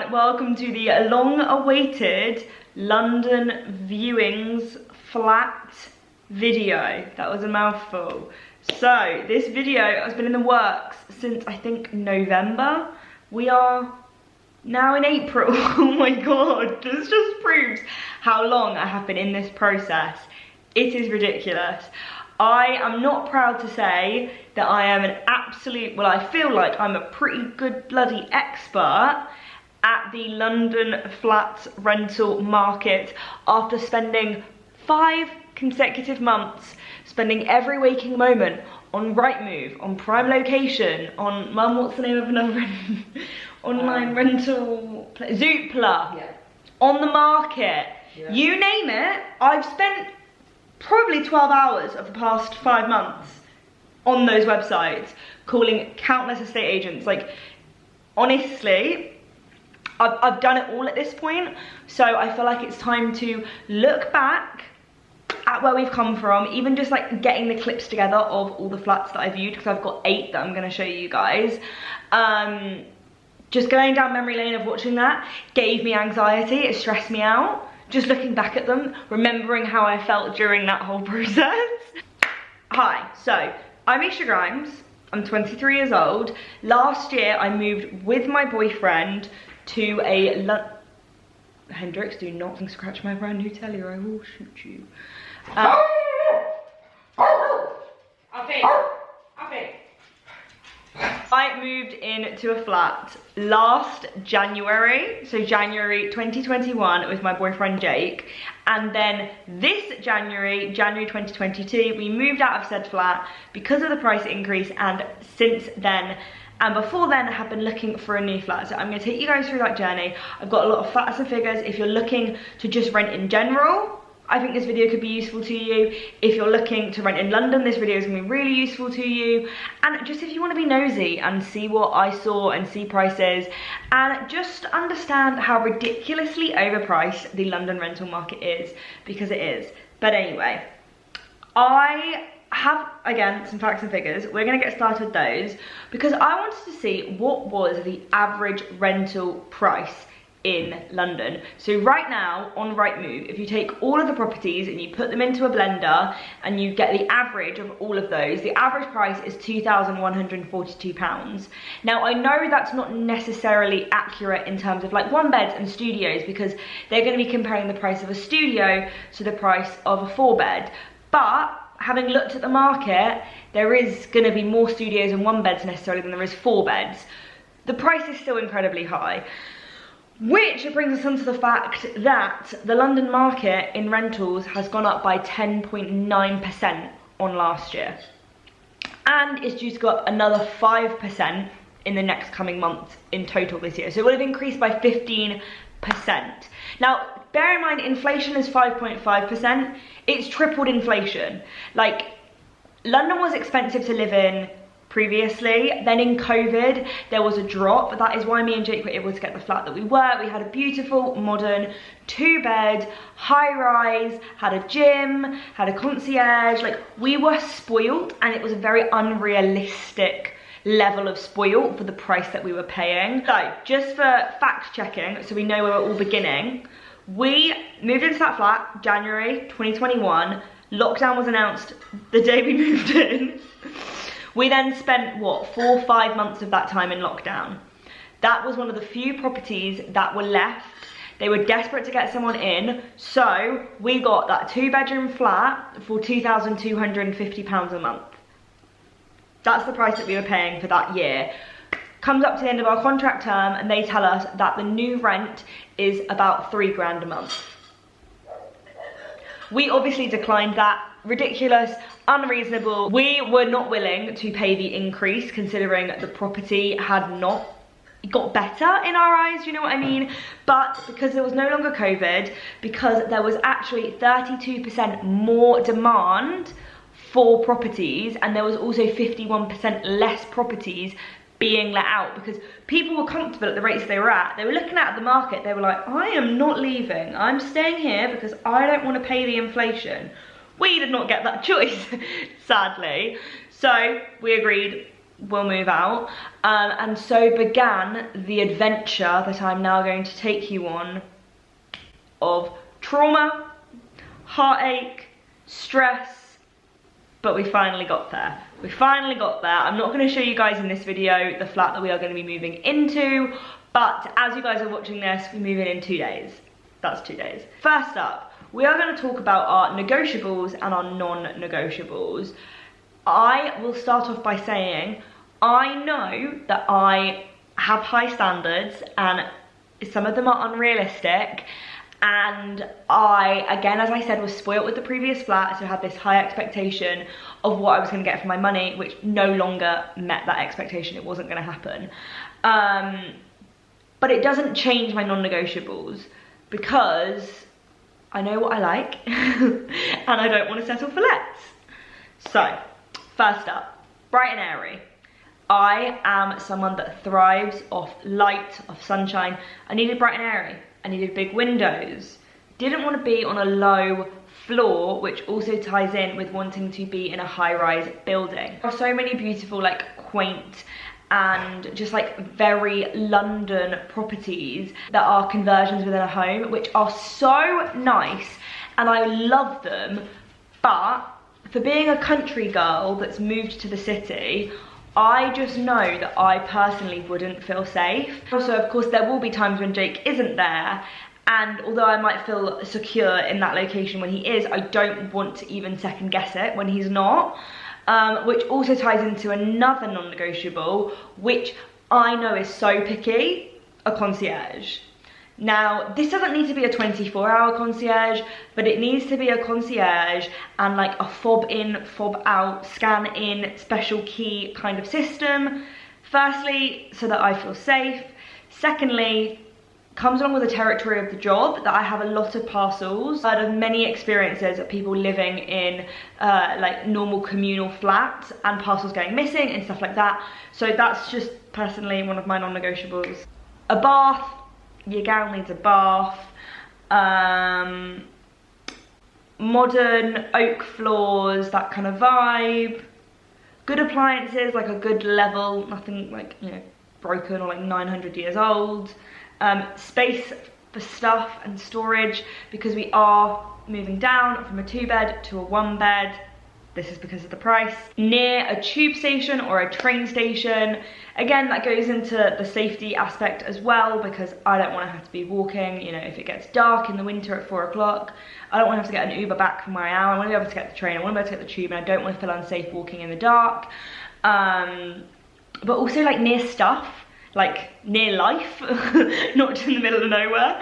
and welcome to the long-awaited London viewings flat video. That was a mouthful. So this video has been in the works since I think November. We are now in April. Oh my god, this just proves how long I have been in this process. It is ridiculous. I am not proud to say that I am an absolute, well, I feel like I'm a pretty good bloody expert at the London flat rental market after spending 5 consecutive months, spending every waking moment on Rightmove, on Prime Location, on, Mum, what's the name of another online rental, Zoopla, yeah. On the market, yeah. You name it, I've spent probably 12 hours of the past 5 months on those websites, calling countless estate agents. Like, honestly, I've done it all at this point, so I feel like it's time to look back at where we've come from, even just like getting the clips together of all the flats that I viewed, because I've got 8 that I'm going to show you guys. Just going down memory lane of watching that gave me anxiety, it stressed me out. Just looking back at them, remembering how I felt during that whole process. Hi, so I'm Isha Grimes, I'm 23 years old. Last year I moved with my boyfriend to a Hendrix, do not scratch my brand new telly or I will shoot you. I moved into a flat last January, so January 2021 with my boyfriend Jake, and then this January 2022, we moved out of said flat because of the price increase, and since then, and before then, I have been looking for a new flat. So I'm going to take you guys through that journey. I've got a lot of facts and figures. If you're looking to just rent in general, I think this video could be useful to you. If you're looking to rent in London, this video is going to be really useful to you. And just if you want to be nosy and see what I saw and see prices and just understand how ridiculously overpriced the London rental market is, because it is. But anyway, I have, again, some facts and figures. We're going to get started with those because I wanted to see what was the average rental price in London. So right now on Rightmove, if you take all of the properties and you put them into a blender and you get the average of all of those, the average price is £2,142. Now I know that's not necessarily accurate in terms of like 1-beds and studios, because they're going to be comparing the price of a studio to the price of a 4-bed, but having looked at the market, there is going to be more studios and 1-beds necessarily than there is 4-beds. The price is still incredibly high. Which brings us on to the fact that the London market in rentals has gone up by 10.9% on last year. And it's due to go up another 5% in the next coming month in total this year. So it would have increased by 15%. Now, bear in mind, inflation is 5.5%. It's tripled inflation. Like, London was expensive to live in previously, then in COVID there was a drop. That is why me and Jake were able to get the flat that we were. We had a beautiful modern 2-bed high-rise, had a gym, had a concierge. Like, we were spoiled, and it was a very unrealistic level of spoiled for the price that we were paying. So just for fact checking, so we know where we're all beginning, we moved into that flat January 2021. Lockdown was announced the day we moved in. We then spent, what, 4 or 5 months of that time in lockdown. That was one of the few properties that were left. They were desperate to get someone in, so we got that 2-bedroom flat for £2,250 a month. That's the price that we were paying for that year. Comes up to the end of our contract term and they tell us that the new rent is about £3 a month. We obviously declined that. Ridiculous, unreasonable. We were not willing to pay the increase, considering the property had not got better in our eyes, you know what I mean? But because there was no longer COVID, because there was actually 32% more demand for properties, and there was also 51% less properties being let out, because people were comfortable at the rates they were at. They were looking at the market, they were like, I am not leaving, I'm staying here because I don't want to pay the inflation. We did not get that choice, sadly. So we agreed will move out. And so began the adventure that I'm now going to take you on of trauma, heartache, stress, but we finally got there. We finally got there. I'm not going to show you guys in this video the flat that we are going to be moving into, but as you guys are watching this, we move in 2 days. That's 2 days. First up, we are going to talk about our negotiables and our non-negotiables. I will start off by saying, I know that I have high standards and some of them are unrealistic, and I, again, as I said, was spoilt with the previous flat, so I had this high expectation of what I was going to get for my money, which no longer met that expectation. It wasn't going to happen. But it doesn't change my non-negotiables, because I know what I like and I don't want to settle for less. So, first up, bright and airy. I am someone that thrives off light, off sunshine. I needed bright and airy. I needed big windows. Didn't want to be on a low floor, which also ties in with wanting to be in a high-rise building. There are so many beautiful, like, quaint and just like very London properties that are conversions within a home, which are so nice and I love them, but for being a country girl that's moved to the city, I just know that I personally wouldn't feel safe. Also, of course, there will be times when Jake isn't there, and although I might feel secure in that location when he is, I don't want to even second guess it when he's not. Which also ties into another non-negotiable, which I know is so picky, a concierge. Now, this doesn't need to be a 24-hour concierge, but it needs to be a concierge and like a fob in, fob out, scan in, special key kind of system. Firstly, so that I feel safe. Secondly, comes along with the territory of the job that I have a lot of parcels. I've had many experiences of people living in like normal communal flats and parcels going missing and stuff like that. So that's just personally one of my non-negotiables. A bath, your gal needs a bath. Modern oak floors, that kind of vibe. Good appliances, like a good level, nothing like, you know, broken or like 900 years old. Space for stuff and storage, because we are moving down from a 2-bed to a 1-bed. This is because of the price. Near a tube station or a train station. Again, that goes into the safety aspect as well, because I don't want to have to be walking, you know, if it gets dark in the winter at 4 o'clock. I don't want to have to get an Uber back from where I am. I want to be able to get the train, I want to be able to get the tube, and I don't want to feel unsafe walking in the dark. But also like near stuff. Like near life, not just in the middle of nowhere,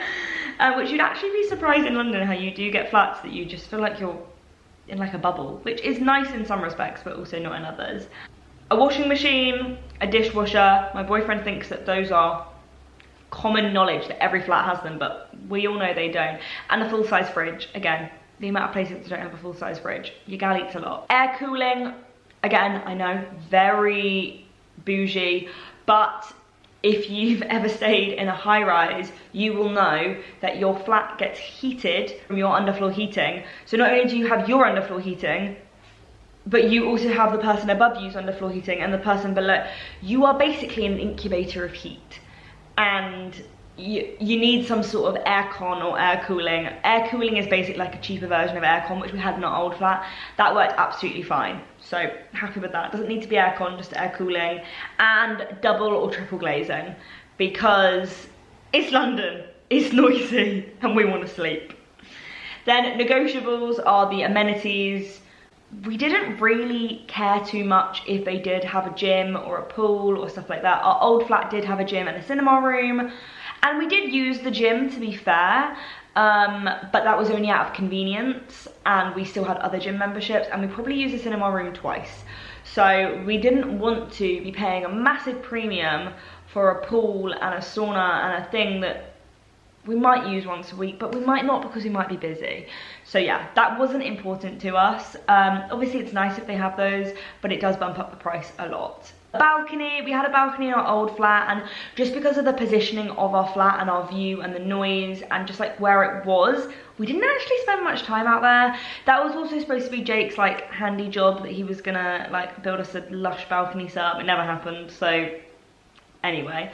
which you'd actually be surprised in London how you do get flats that you just feel like you're in like a bubble, which is nice in some respects but also not in others. A washing machine, a dishwasher. My boyfriend thinks that those are common knowledge, that every flat has them, but we all know they don't. And a full-size fridge. Again, the amount of places that don't have a full-size fridge. Your gal eats a lot. Air cooling, again, I know, very bougie, but if you've ever stayed in a high-rise, you will know that your flat gets heated from your underfloor heating. So not only do you have your underfloor heating, but you also have the person above you's underfloor heating and the person below. You are basically an incubator of heat. And you need some sort of aircon or air cooling. Air cooling is basically like a cheaper version of aircon, which we had in our old flat. That worked absolutely fine. So happy with that. Doesn't need to be aircon, just air cooling. And double or triple glazing, because it's London, it's noisy, and we want to sleep. Then negotiables are the amenities. We didn't really care too much if they did have a gym or a pool or stuff like that. Our old flat did have a gym and a cinema room. And we did use the gym, to be fair, but that was only out of convenience, and we still had other gym memberships, and we probably used the cinema room twice. So we didn't want to be paying a massive premium for a pool and a sauna and a thing that we might use once a week, but we might not because we might be busy. So yeah, that wasn't important to us. Obviously it's nice if they have those, but it does bump up the price a lot. balcony. We had a balcony in our old flat, and just because of the positioning of our flat and our view and the noise and just like where it was, we didn't actually spend much time out there. That was also supposed to be Jake's like handy job, that he was gonna like build us a lush balcony setup. It never happened, so anyway.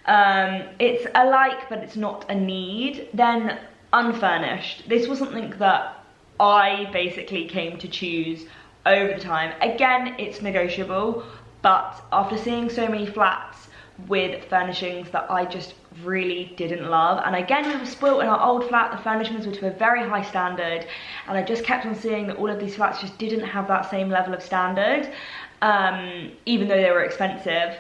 It's a like, but it's not a need. Then unfurnished. This was something that I basically came to choose over the time. Again, it's negotiable, but after seeing so many flats with furnishings that I just really didn't love, and again, we were spoilt in our old flat, the furnishings were to a very high standard, and I just kept on seeing that all of these flats just didn't have that same level of standard, even though they were expensive.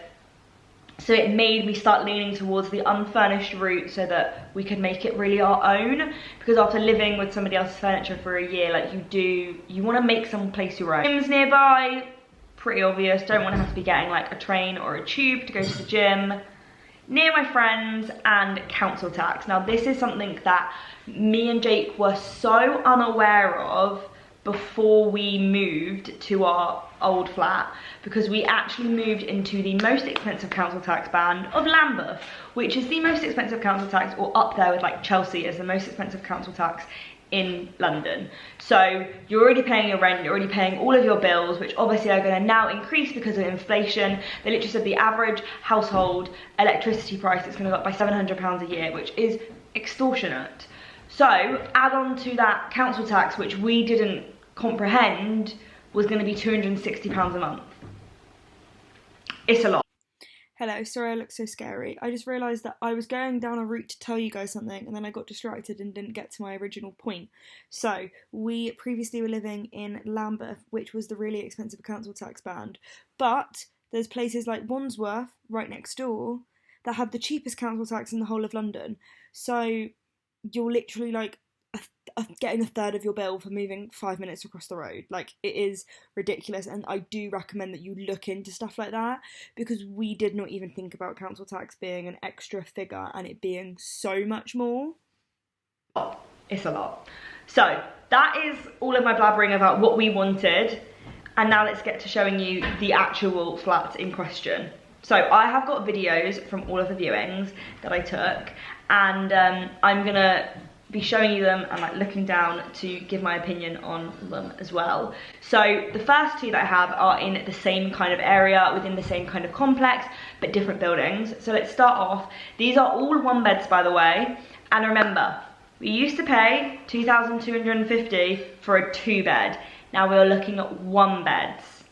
So it made me start leaning towards the unfurnished route so that we could make it really our own, because after living with somebody else's furniture for a year, like you want to make some place your own. Gyms nearby, pretty obvious, don't want to have to be getting like a train or a tube to go to the gym. Near my friends, and council tax. Now this is something that me and Jake were so unaware of before we moved to our old flat, because we actually moved into the most expensive council tax band of Lambeth, which is the most expensive council tax, or up there with like Chelsea as the most expensive council tax in London. So you're already paying your rent, you're already paying all of your bills, which obviously are going to now increase because of inflation. They literally said the average household electricity price is going to go up by £700 a year, which is extortionate. So add on to that council tax, which we didn't comprehend was going to be £260 a month. It's a lot. Hello, sorry I look so scary. I just realised that I was going down a route to tell you guys something, and then I got distracted and didn't get to my original point. So, we previously were living in Lambeth, which was the really expensive council tax band, but there's places like Wandsworth, right next door, that have the cheapest council tax in the whole of London. So, you're literally like getting a third of your bill for moving 5 minutes across the road. Like, it is ridiculous, and I do recommend that you look into stuff like that, because we did not even think about council tax being an extra figure and it being so much more. It's a lot. So that is all of my blabbering about what we wanted, and now let's get to showing you the actual flats in question. So I have got videos from all of the viewings that I took, and I'm gonna be showing you them and like looking down to give my opinion on them as well. So the first two that I have are in the same kind of area, within the same kind of complex, but different buildings. So let's start off. These are all one beds, by the way, and remember, we used to pay £2,250 for a 2-bed. Now we're looking at 1 beds.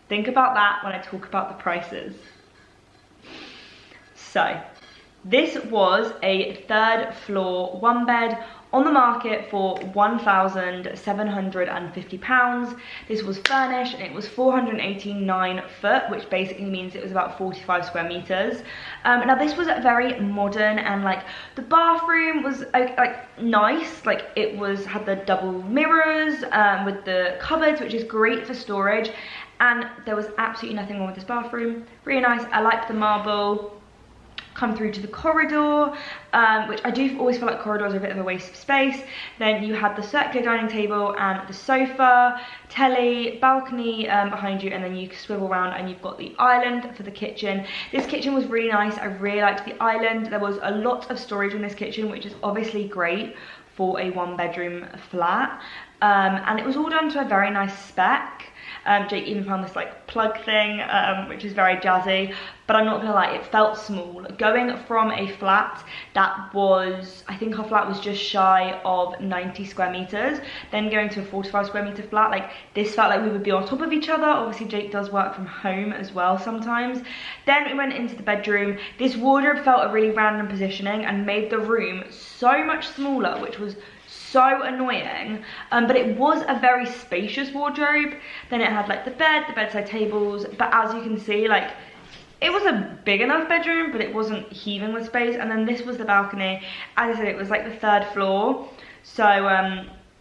Think about that when I talk about the prices. So this was a 3rd floor 1 bed on the market for £1,750. This was furnished, and it was 489 foot, which basically means it was about 45 square meters. Now this was very modern, and like the bathroom was like nice, like it had the double mirrors with the cupboards, which is great for storage, and there was absolutely nothing wrong with this bathroom. Really nice. I liked the marble. Come through to the corridor, which I do always feel like corridors are a bit of a waste of space. Then you had the circular dining table and the sofa, telly, balcony behind you, and then you swivel around and you've got the island for the kitchen. This kitchen was really nice. I really liked the island. There was a lot of storage in this kitchen, which is obviously great for a 1-bedroom flat, and it was all done to a very nice spec. Jake even found this like plug thing, which is very jazzy, but I'm not gonna lie, it felt small. Going from a flat that was, I think our flat was just shy of 90 square meters, then going to a 45 square meter flat, like this felt like we would be on top of each other. Obviously Jake does work from home as well sometimes. Then we went into the bedroom. This wardrobe felt a really random positioning and made the room so much smaller, which was so annoying, but it was a very spacious wardrobe. Then it had like the bed, the bedside tables, but as you can see, like it was a big enough bedroom, but it wasn't heaving with space. And then this was the balcony. As I said, it was like the 3rd floor, so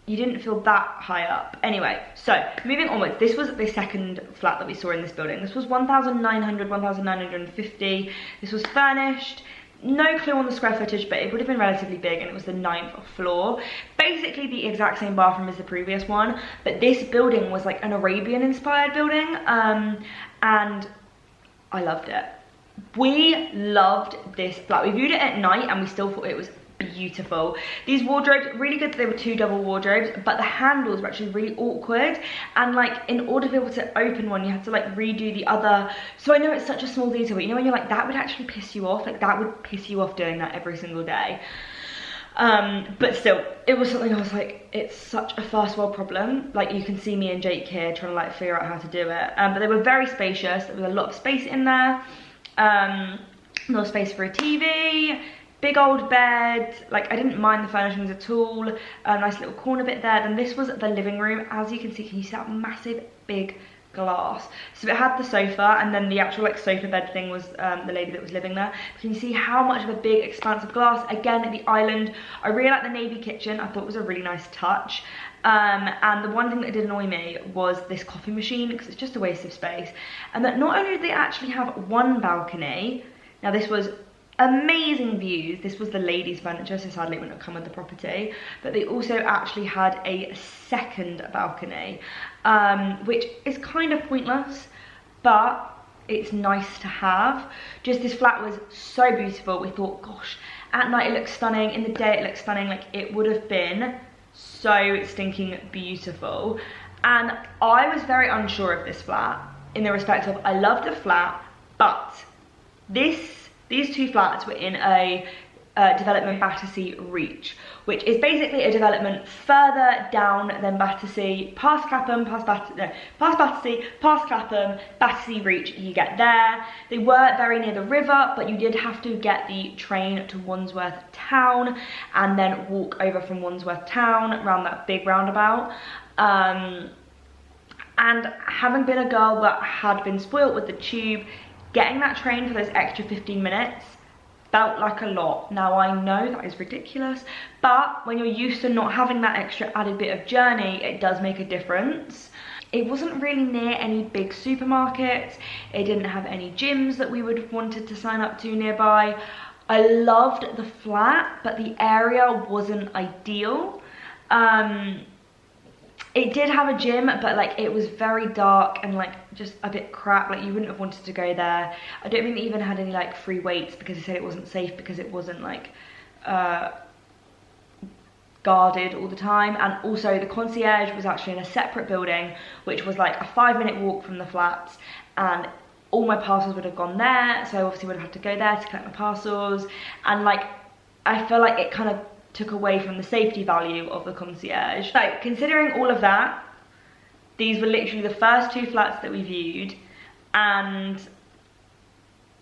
you didn't feel that high up. Anyway, so moving onwards, this was the 2nd flat that we saw in this building. This was 1,950. This was furnished. No clue on the square footage, but it would have been relatively big, and it was the 9th floor. Basically the exact same bathroom as the previous one, but this building was like an Arabian inspired building, and I loved it. We loved this flat. We viewed it at night and we still thought it was beautiful. These wardrobes, really good that they were 2 double wardrobes, but the handles were actually really awkward, and like in order to be able to open one you had to like redo the other. So I know it's such a small detail, but you know when you're like, that would actually piss you off, like that would piss you off doing that every single day. But still, it was something I was like, it's such a first world problem. Like you can see me and Jake here trying to like figure out how to do it. But they were very spacious. There was a lot of space in there. No space for a TV, big old bed. Like I didn't mind the furnishings at all. A nice little corner bit there. Then this was the living room. As you can see, can you see that massive big glass? So it had the sofa, and then the actual like sofa bed thing was the lady that was living there. Can you see how much of a big expanse of glass? Again, at the island. I really like the navy kitchen. I thought it was a really nice touch. And the one thing that did annoy me was this coffee machine, because it's just a waste of space. And that not only did they actually have one balcony, now this was amazing views, this was the ladies' furniture, so sadly it wouldn't have come with the property, but they also actually had a second balcony, which is kind of pointless, but it's nice to have. Just this flat was so beautiful. We thought, gosh, at night it looks stunning, in the day it looks stunning. Like it would have been so stinking beautiful. And I was very unsure of this flat in the respect of, I loved the flat, but these 2 flats were in a development Battersea Reach, which is basically a development further down than Battersea, past Clapham, past Battersea, past Clapham, Battersea Reach, you get there. They were very near the river, but you did have to get the train to Wandsworth Town and then walk over from Wandsworth Town around that big roundabout. And having been a girl that had been spoilt with the tube, getting that train for those extra 15 minutes felt like a lot. Now I know that is ridiculous, but when you're used to not having that extra added bit of journey, it does make a difference. It wasn't really near any big supermarkets. It didn't have any gyms that we would have wanted to sign up to nearby. I loved the flat, but the area wasn't ideal. It did have a gym, but like it was very dark and like just a bit crap. Like you wouldn't have wanted to go there. I don't think they even had any like free weights, because they said it wasn't safe because it wasn't like guarded all the time. And also the concierge was actually in a separate building, which was like a 5-minute walk from the flats, and all my parcels would have gone there, so I obviously would have had to go there to collect my parcels. And like I feel like it kind of took away from the safety value of the concierge. So considering all of that, these were literally the first 2 flats that we viewed, and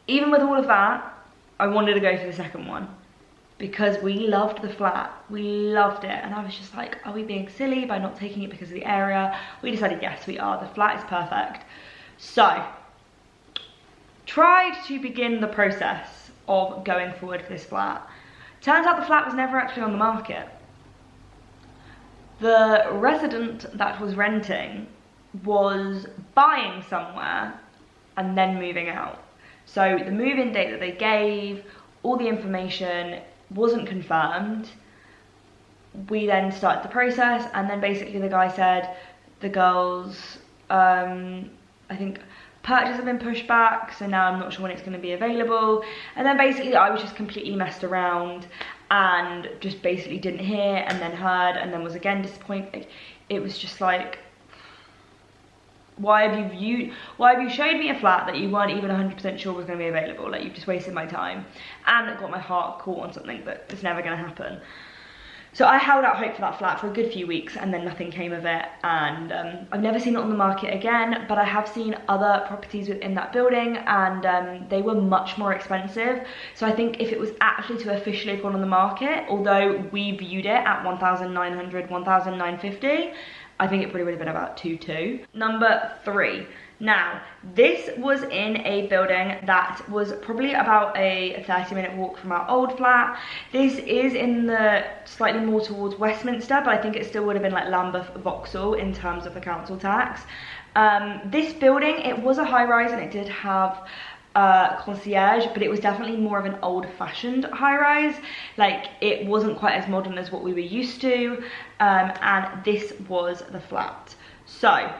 even with all of that, I wanted to go for the second one because we loved the flat. We loved it, and I was just like, are we being silly by not taking it because of the area? We decided yes, we are. The flat is perfect. So tried to begin the process of going forward for this flat. Turns out the flat was never actually on the market. The resident that was renting was buying somewhere and then moving out. So the move-in date that they gave, all the information wasn't confirmed. We then started the process, and then basically the guy said the girls, I think purchase have been pushed back, so now I'm not sure when it's going to be available. And then basically I was just completely messed around and just basically didn't hear, and then heard, and then was again disappointed. It was just like, why have you showed me a flat that you weren't even 100% sure was going to be available? Like, you've just wasted my time and got my heart caught on something that is never going to happen. So I held out hope for that flat for a good few weeks, and then nothing came of it. And I've never seen it on the market again, but I have seen other properties within that building, and they were much more expensive. So I think if it was actually to officially have gone on the market, although we viewed it at 1,900, 1,950, I think it probably would have been about 2.2. Number 3. Now, this was in a building that was probably about a 30-minute walk from our old flat. This is in the slightly more towards Westminster, but I think it still would have been like Lambeth, Vauxhall in terms of the council tax. This building, it was a high-rise and it did have concierge, but it was definitely more of an old-fashioned high-rise. Like, it wasn't quite as modern as what we were used to, and this was the flat. So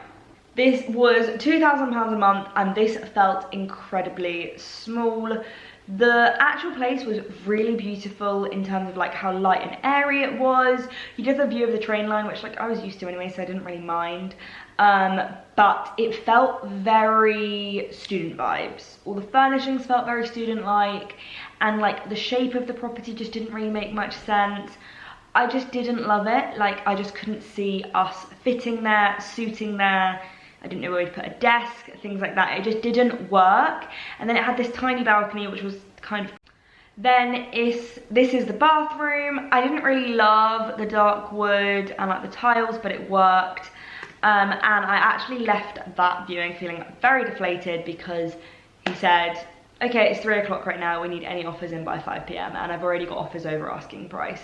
This was £2,000 a month, and this felt incredibly small. The actual place was really beautiful in terms of like how light and airy it was. You did the view of the train line, which like I was used to anyway, so I didn't really mind. But it felt very student vibes. All the furnishings felt very student-like, and like the shape of the property just didn't really make much sense. I just didn't love it. Like I just couldn't see us fitting there, suiting there. I didn't know where we'd put a desk, things like that. It just didn't work. And then it had this tiny balcony, which was kind of... Then this is the bathroom. I didn't really love the dark wood and like the tiles, but it worked. And I actually left that viewing feeling very deflated because he said, okay, it's 3 o'clock right now, we need any offers in by 5 PM, and I've already got offers over asking price.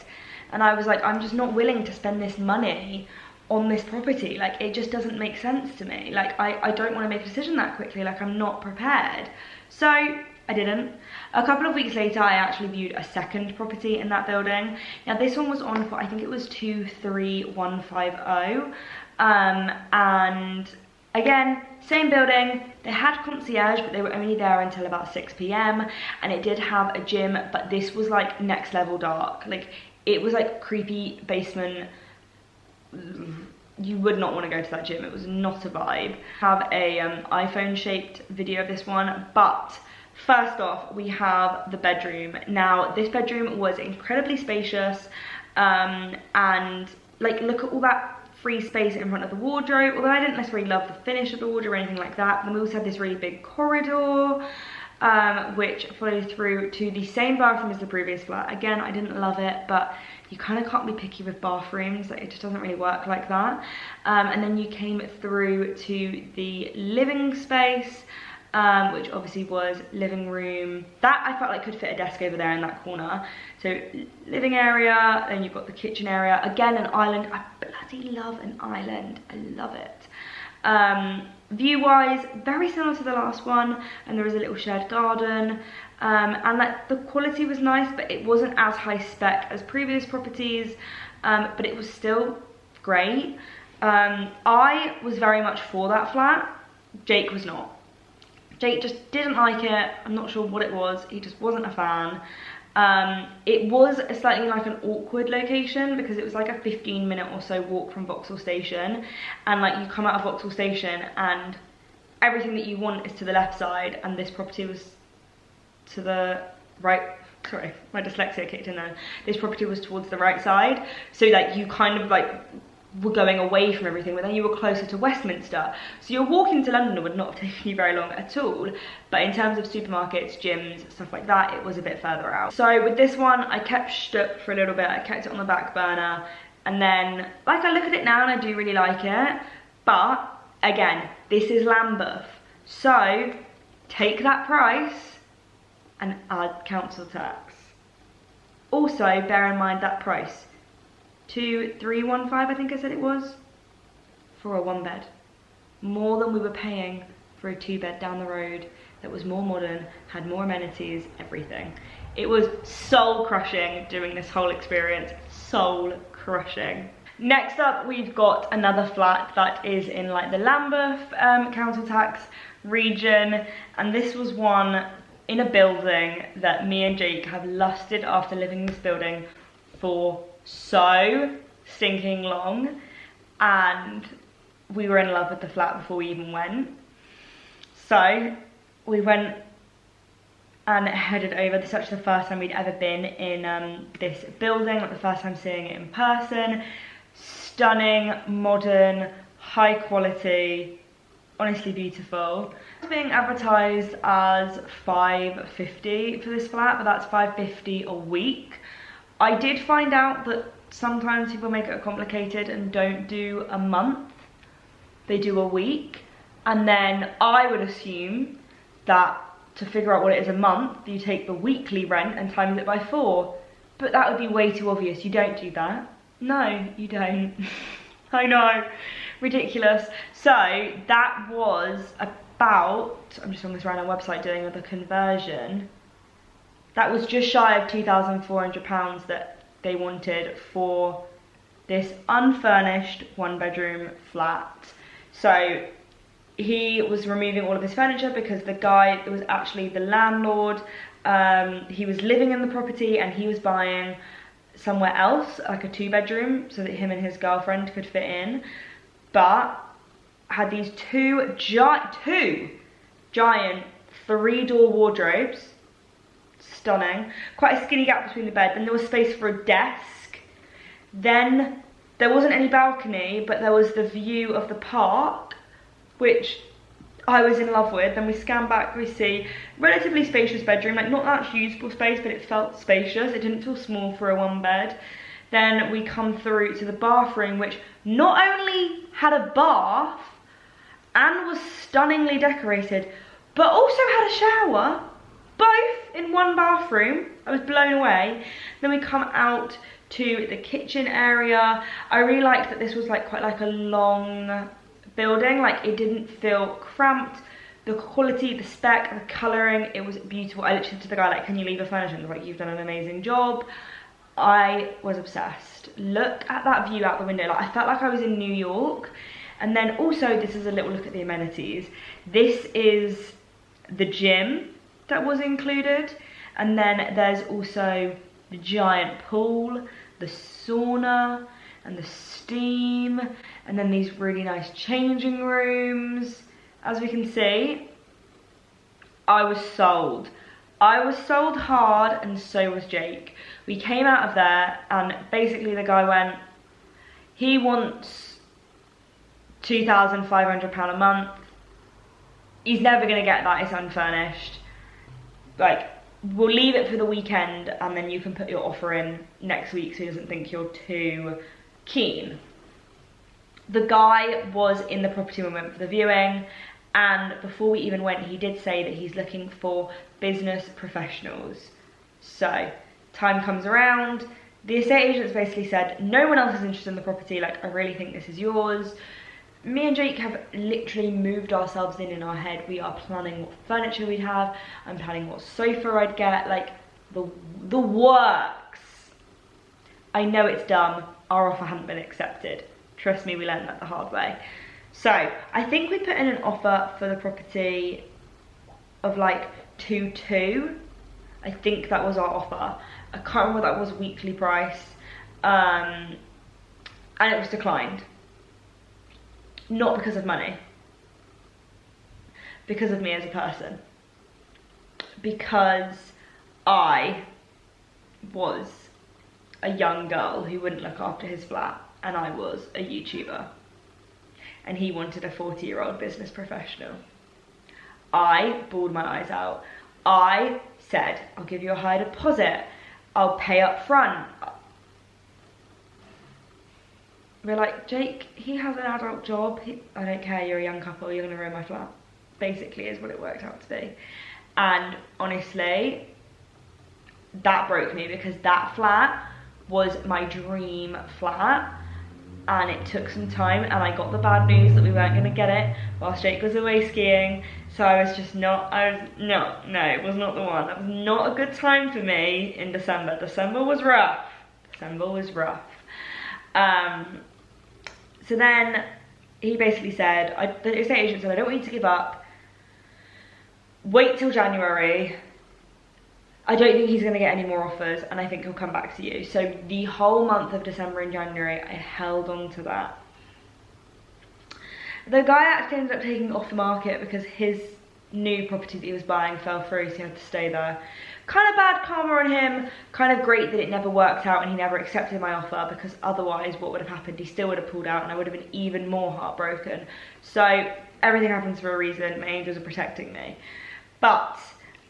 And I was like, I'm just not willing to spend this money on this property. Like, it just doesn't make sense to me. Like, I don't want to make a decision that quickly. Like, I'm not prepared. So I didn't. A couple of weeks later, I actually viewed a second property in that building. Now this one was on for, I think it was 23150. And again, same building. They had concierge, but they were only there until about 6 PM, and it did have a gym, but this was like next level dark. Like, it was like creepy basement. You would not want to go to that gym. It was not a vibe. Have a iPhone shaped video of this one, but first off, we have the bedroom. Now this bedroom was incredibly spacious, and like, look at all that free space in front of the wardrobe, although I didn't necessarily love the finish of the wardrobe or anything like that. Then we also had this really big corridor, which followed through to the same bathroom as the previous flat. Again, I didn't love it, but you kind of can't be picky with bathrooms. Like, it just doesn't really work like that. And then you came through to the living space, which obviously was living room. That I felt like could fit a desk over there in that corner. So living area, then you've got the kitchen area. Again, an island. I bloody love an island. I love it. View-wise, very similar to the last one, and there was a little shared garden. And like, the quality was nice, but it wasn't as high spec as previous properties, but it was still great. I was very much for that flat. Jake was not. Jake just didn't like it. I'm not sure what it was. He just wasn't a fan. It was a slightly like an awkward location because it was like a 15-minute or so walk from Vauxhall Station, and like, you come out of Vauxhall Station and everything that you want is to the left side, and this property was to the right. Sorry, my dyslexia kicked in then. This property was towards the right side, so like, you kind of like were going away from everything, but then you were closer to Westminster, so your walk into London would not have taken you very long at all. But in terms of supermarkets, gyms, stuff like that, it was a bit further out. So with this one, I kept stuck for a little bit. I kept it on the back burner, and then like, I look at it now and I do really like it, but again, this is Lambeth, so take that price and add council tax. Also bear in mind that price, 2,315, I think I said it was, for a 1-bed. More than we were paying for a 2-bed down the road that was more modern, had more amenities, everything. It was soul crushing doing this whole experience, soul crushing. Next up, we've got another flat that is in like the Lambeth council tax region, and this was one in a building that me and Jake have lusted after living in this building for so stinking long, and we were in love with the flat before we even went. So we went and headed over. This is actually the first time we'd ever been in this building, like the first time seeing it in person. Stunning, modern, high quality, honestly beautiful. It's being advertised as $550 for this flat, but that's $550 a week. I did find out that sometimes people make it complicated and don't do a month, they do a week. And then I would assume that to figure out what it is a month, you take the weekly rent and times it by 4. But that would be way too obvious. You don't do that. No, you don't. I know, ridiculous. So that was about, I'm just on this random website doing the conversion. That was just shy of £2,400 that they wanted for this unfurnished 1-bedroom flat. So he was removing all of his furniture because the guy that was actually the landlord, he was living in the property and he was buying somewhere else, like a 2-bedroom, so that him and his girlfriend could fit in, but had these two giant 3-door wardrobes. Stunning. Quite a skinny gap between the bed. Then there was space for a desk. Then there wasn't any balcony, but there was the view of the park, which I was in love with. Then we scan back, we see relatively spacious bedroom, like not that usable space, but it felt spacious. It didn't feel small for a 1-bed. Then we come through to the bathroom, which not only had a bath and was stunningly decorated, but also had a shower, both in one bathroom. I was blown away. Then we come out to the kitchen area. I really liked that this was like quite like a long building, like it didn't feel cramped. The quality, the spec, the colouring, it was beautiful. I literally said to the guy, like, can you leave the furniture? And he was like, you've done an amazing job. I was obsessed. Look at that view out the window. Like, I felt like I was in New York. And then also, this is a little look at the amenities. This is the gym that was included. And then there's also the giant pool, the sauna, and the steam. And then these really nice changing rooms. As we can see, I was sold. I was sold hard, and so was Jake. We came out of there, and basically the guy went, he wants £2,500 a month. He's never gonna get that, it's unfurnished. Like, we'll leave it for the weekend, and then you can put your offer in next week so he doesn't think you're too keen. The guy was in the property when we went for the viewing, and before we even went, he did say that he's looking for business professionals. So, time comes around, the estate agents basically said, no one else is interested in the property, like, I really think this is yours. Me and Jake have literally moved ourselves in our head. We are planning what furniture we'd have, I'm planning what sofa I'd get, like, the works. I know it's dumb, our offer hadn't been accepted. Trust me, we learned that the hard way. So, I think we put in an offer for the property of like 2.2. I think that was our offer. I can't remember what that was weekly price. And it was declined. Not because of money. Because of me as a person. Because I was a young girl who wouldn't look after his flat, and I was a YouTuber. And he wanted a 40-year-old business professional. I bawled my eyes out. I said, I'll give you a high deposit. I'll pay up front. We're like, Jake, he has an adult job. I don't care, you're a young couple, you're gonna ruin my flat. Basically is what it worked out to be. And honestly, that broke me because that flat was my dream flat. And it took some time, and I got the bad news that we weren't going to get it whilst Jake was away skiing. So I was just not, no, it was not the one. That was not a good time for me in December. December was rough. So then he basically said, the estate agent said, I don't want you to give up. Wait till January. I don't think he's going to get any more offers, and I think he'll come back to you. So the whole month of December and January, I held on to that. The guy actually ended up taking it off the market because his new property that he was buying fell through, so he had to stay there. Kind of bad karma on him, kind of great that it never worked out and he never accepted my offer, because otherwise what would have happened, he still would have pulled out and I would have been even more heartbroken. So everything happens for a reason, my angels are protecting me. But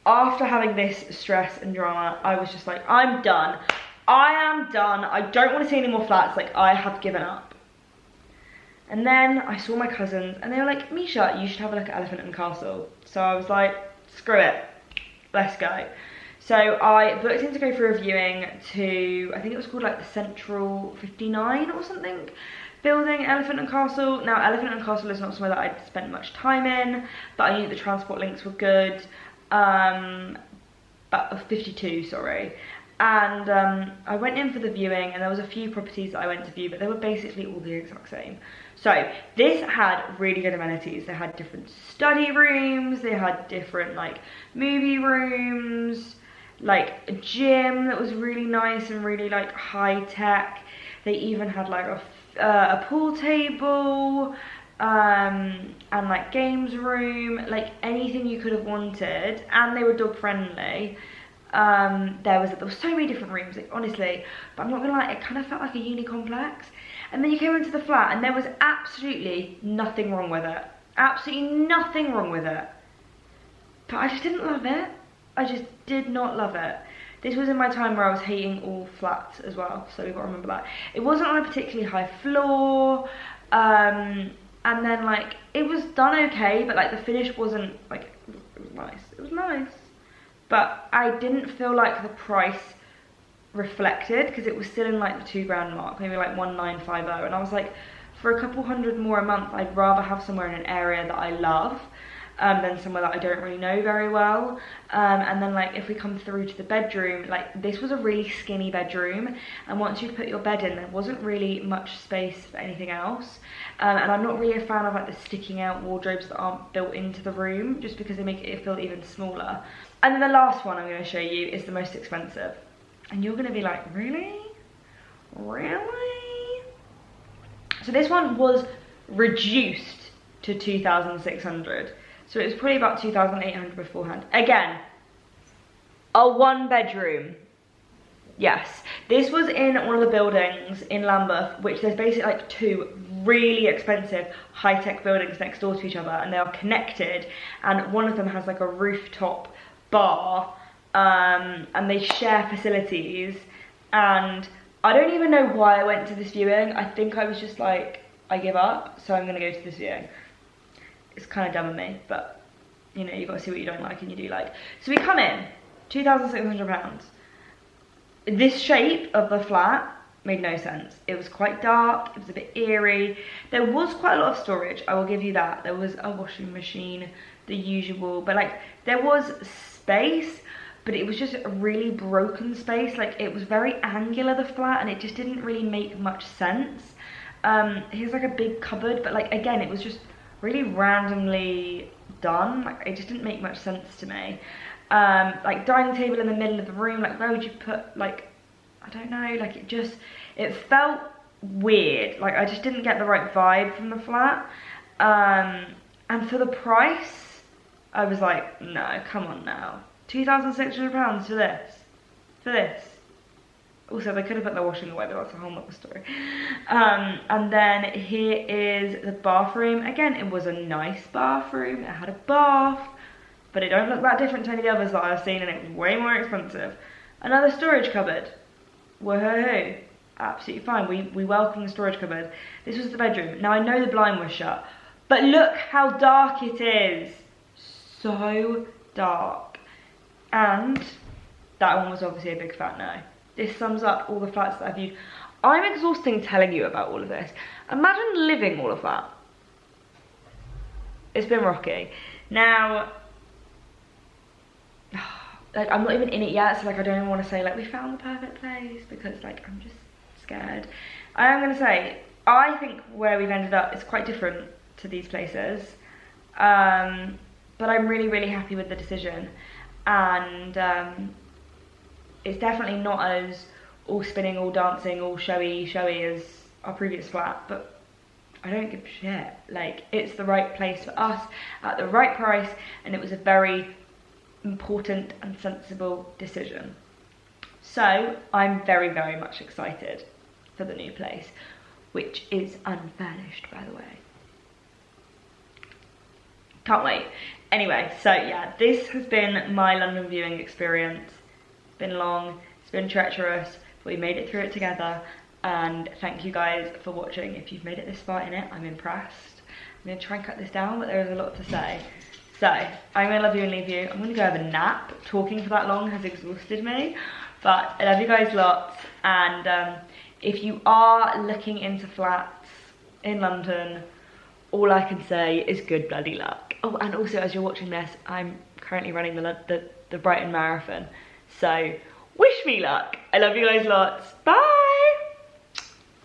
after having this stress and drama, I was just like, I'm done. I am done. I don't want to see any more flats. Like, I have given up. And then I saw my cousins and they were like, Misha, you should have a look at Elephant and Castle. So I was like, screw it. Let's go. So I booked in to go for a viewing to, I think it was called like the Central 59 or something, building, Elephant and Castle. Now, Elephant and Castle is not somewhere that I'd spent much time in, but I knew the transport links were good. But 52, sorry. And I went in for the viewing, and there was a few properties that I went to view, but they were basically all the exact same. So this had really good amenities. They had different study rooms, they had different like movie rooms, like a gym that was really nice and really like high tech. They even had like a pool table, and like games room, like anything you could have wanted, and they were dog friendly. There was so many different rooms, like, honestly, but I'm not gonna lie, it kind of felt like a uni complex. And then you came into the flat and there was absolutely nothing wrong with it. Absolutely nothing wrong with it. But I just didn't love it. I just did not love it. This was in my time where I was hating all flats as well, so you've got to remember that. It wasn't on a particularly high floor, and then like, it was done okay, but like the finish wasn't like, it was nice. It was nice. But I didn't feel like the price reflected, because it was still in like the £2,000 mark, maybe like 1950, and I was like, for a couple hundred more a month, I'd rather have somewhere in an area that I love than somewhere that I don't really know very well. And then like, if we come through to the bedroom, like this was a really skinny bedroom, and once you put your bed in, there wasn't really much space for anything else. And I'm not really a fan of like the sticking out wardrobes that aren't built into the room, just because they make it feel even smaller. And then the last one I'm going to show you is the most expensive. And you're going to be like, really? Really? So this one was reduced to 2,600. So it was probably about 2,800 beforehand. Again, a 1-bedroom. Yes, this was in one of the buildings in Lambeth, which there's basically like 2 really expensive high-tech buildings next door to each other, and they are connected, and one of them has like a rooftop bar, and they share facilities. And I don't even know why I went to this viewing. I think I was just like, I give up, so I'm gonna go to this viewing. It's kind of dumb of me, but you know, you got to see what you don't like and you do like. So we come in, £2,600. This shape of the flat made no sense. It was quite dark, it was a bit eerie. There was quite a lot of storage, I will give you that. There was a washing machine, the usual, but like, there was space, but it was just a really broken space. Like, it was very angular, the flat, and it just didn't really make much sense. Here's like a big cupboard, but like, again, it was just really randomly done. Like, it just didn't make much sense to me. Like, dining table in the middle of the room, like, where would you put, like, I don't know, like, it felt weird. Like, I just didn't get the right vibe from the flat. And for the price, I was like, no, come on now. £2,600 for this. For this. Also, they could have put their washing away, but that's a whole other story. And then here is the bathroom. Again, it was a nice bathroom. It had a bath, but it don't look that different to any of the others that I've seen, and it was way more expensive. Another storage cupboard. Woohoo. Absolutely fine. We welcome the storage cupboard. This was the bedroom. Now, I know the blind was shut, but look how dark it is. So dark. And that one was obviously a big fat no. This sums up all the flats that I've viewed. I'm exhausting telling you about all of this. Imagine living all of that. It's been rocky. Now, like, I'm not even in it yet, so like, I don't even want to say like we found the perfect place, because like, I'm just scared. I am going to say, I think where we've ended up is quite different to these places, but I'm really, really happy with the decision. And it's definitely not as all spinning, all dancing, all showy as our previous flat, but I don't give a shit. Like, it's the right place for us at the right price, and it was a very important and sensible decision. So I'm very, very much excited for the new place, which is unfurnished, by the way. Can't wait. Anyway, so yeah, this has been my London viewing experience. It's been long, it's been treacherous, but we made it through it together, and thank you guys for watching. If you've made it this far in it, I'm impressed. I'm going to try and cut this down, but there is a lot to say. So, I'm going to love you and leave you. I'm going to go have a nap. Talking for that long has exhausted me, but I love you guys lots, and if you are looking into flats in London, all I can say is good bloody luck. Oh, and also, as you're watching this, I'm currently running the Brighton Marathon. So wish me luck. I love you guys lots. Bye.